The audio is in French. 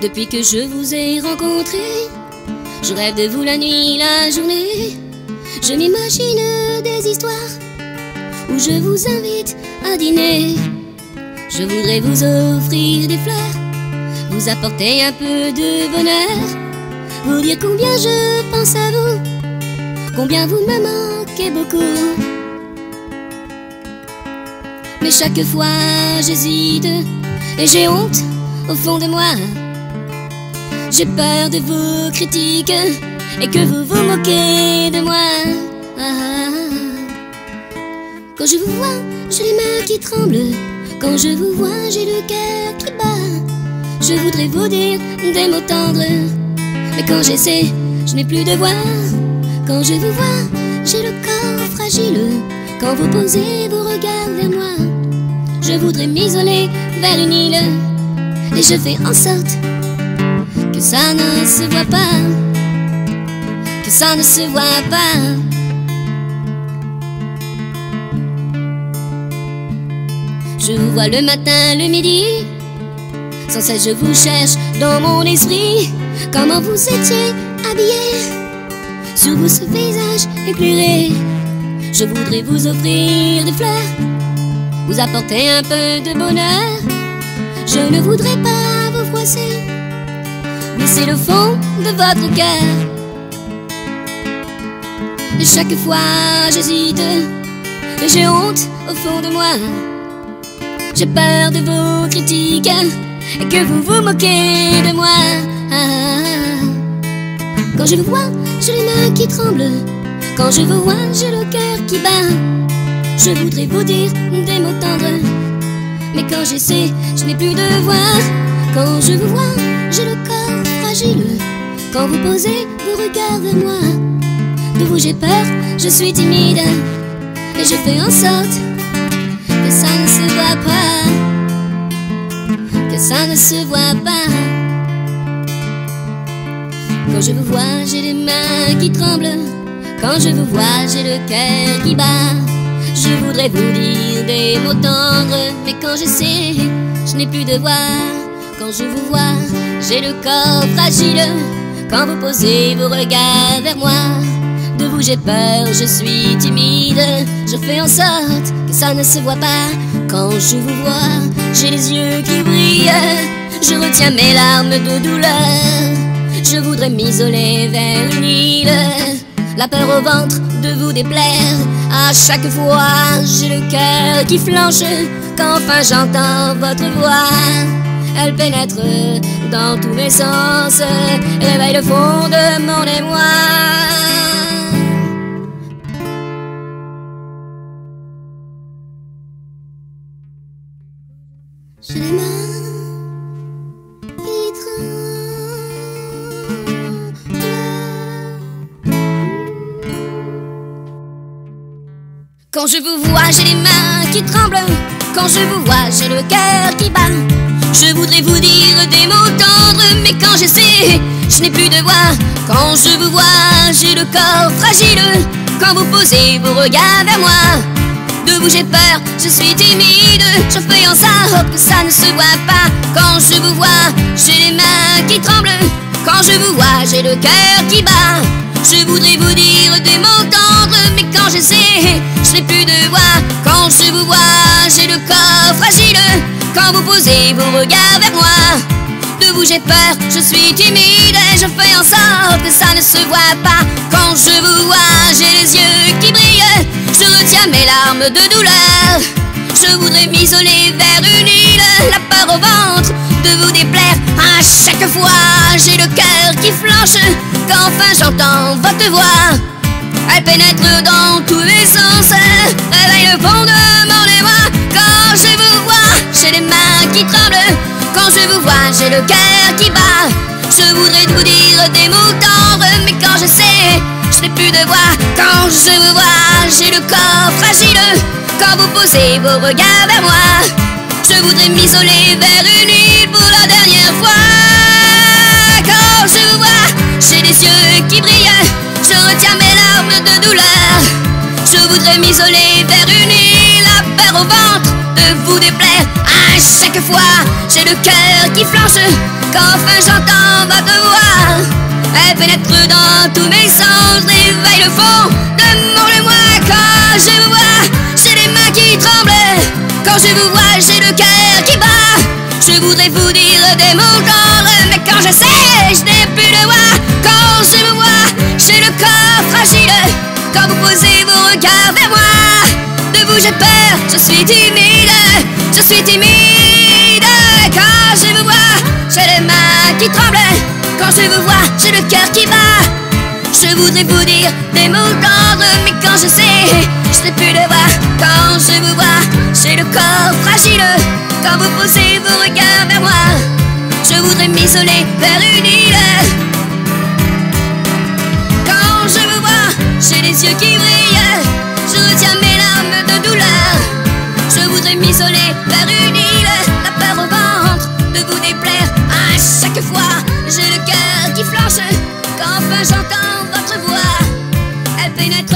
Depuis que je vous ai rencontré, je rêve de vous la nuit, la journée. Je m'imagine des histoires où je vous invite à dîner. Je voudrais vous offrir des fleurs, vous apporter un peu de bonheur, vous dire combien je pense à vous, combien vous me manquez beaucoup. Mais chaque fois j'hésite et j'ai honte au fond de moi. J'ai peur de vos critiques et que vous vous moquez de moi. Quand je vous vois, j'ai les mains qui tremblent. Quand je vous vois, j'ai le cœur qui bat. Je voudrais vous dire des mots tendres, mais quand j'essaie, je n'ai plus de voix. Quand je vous vois, j'ai le corps fragile. Quand vous posez vos regards vers moi, je voudrais m'isoler vers une île, et je fais en sorte que ça ne se voit pas, que ça ne se voit pas. Je vous vois le matin, le midi, sans cesse je vous cherche dans mon esprit. Comment vous étiez habillé, sur vous ce visage éclairé. Je voudrais vous offrir des fleurs, vous apporter un peu de bonheur. Je ne voudrais pas vous froisser, mais c'est le fond de votre cœur. Et chaque fois j'hésite et j'ai honte au fond de moi. J'ai peur de vos critiques et que vous vous moquez de moi. Quand je vous vois, j'ai les mains qui tremblent. Quand je vous vois, j'ai le cœur qui bat. Je voudrais vous dire des mots tendres, mais quand j'essaie, je n'ai plus de voix. Quand je vous vois, j'ai le corps fragile. Quand vous posez vos regards vers moi, de vous j'ai peur, je suis timide, et je fais en sorte que ça ne se voit pas, que ça ne se voit pas. Quand je vous vois, j'ai les mains qui tremblent. Quand je vous vois, j'ai le cœur qui bat. Je voudrais vous dire des mots tendres, mais quand j'essaie, je n'ai plus de voix. Quand je vous vois, j'ai le corps fragile. Quand vous posez vos regards vers moi, de vous j'ai peur, je suis timide. Je fais en sorte que ça ne se voit pas. Quand je vous vois, j'ai les yeux qui brillent. Je retiens mes larmes de douleur. Je voudrais m'isoler vers une île, la peur au ventre de vous déplaire. À chaque fois, j'ai le cœur qui flanche. Quand enfin j'entends votre voix, elle pénètre dans tous mes sens, réveille le fond de mon émoi. J'ai les mains qui tremblent. Quand je vous vois, j'ai les mains qui tremblent. Quand je vous vois, j'ai le cœur qui bat. Je voudrais vous dire des mots tendres, mais quand j'essaie, je n'ai plus de voix. Quand je vous vois, j'ai le corps fragile. Quand vous posez vos regards vers moi, de vous j'ai peur, je suis timide. Je fais en sorte que ça ne se voit pas. Quand je vous vois, j'ai les mains qui tremblent. Quand je vous vois, j'ai le cœur qui bat. Je voudrais vous dire des mots tendres, mais quand j'essaie, je n'ai plus de voix. Quand je vous vois, j'ai le corps fragile. Quand vous posez vos regards vers moi, de vous j'ai peur, je suis timide. Et je fais en sorte que ça ne se voit pas. Quand je vous vois, j'ai les yeux qui brillent. Je retiens mes larmes de douleur. Je voudrais m'isoler vers une île, la peur au ventre de vous déplaire. À chaque fois, j'ai le cœur qui flanche. Quand enfin j'entends votre voix, elle pénètre dans tous les sens, réveille le fond de mon émoi. Quand je vous vois, j'ai les mains qui tremblent. Quand je vous vois, j'ai le cœur qui bat. Je voudrais vous dire des mots tendres, mais quand je sais, je n'ai plus de voix. Quand je vous vois, j'ai le corps fragile. Quand vous posez vos regards vers moi, je voudrais m'isoler vers une île pour la dernière fois. Quand je vous vois, j'ai les yeux qui brillent. Je retiens mes larmes de douleur. Je voudrais m'isoler vers une île, la peur au ventre de vous déplaire. À chaque fois, j'ai le cœur qui flanche. qu'enfin j'entends votre voix. Elle pénètre dans tous mes sens, réveille le fond de mon émoi. Quand je vous vois, j'ai les mains qui tremblent. Quand je vous vois, j'ai le cœur qui bat. Je voudrais vous dire des mots tendres, mais quand je sais, je n'ai plus de voix. Quand je vous vois, j'ai le corps fragile. Quand vous posez vos regards vers moi, de vous j'ai peur, je suis timide. Je suis timide. Quand je vous vois, j'ai les mains qui tremblent. Quand je vous vois, j'ai le cœur qui bat. Je voudrais vous dire des mots tendres, mais quand je sais, je n'ai plus de voix. Quand je vous vois, j'ai le corps fragile. Quand vous posez vos regards vers moi, je voudrais m'isoler vers une île. Quand je vous vois, j'ai les yeux qui brillent. Je retiens mes larmes de douleur. Je voudrais m'isoler vers une île. La peur au ventre de vous déplaire. À chaque fois, j'ai le cœur qui flanche. Quand enfin j'entends votre voix, elle pénètre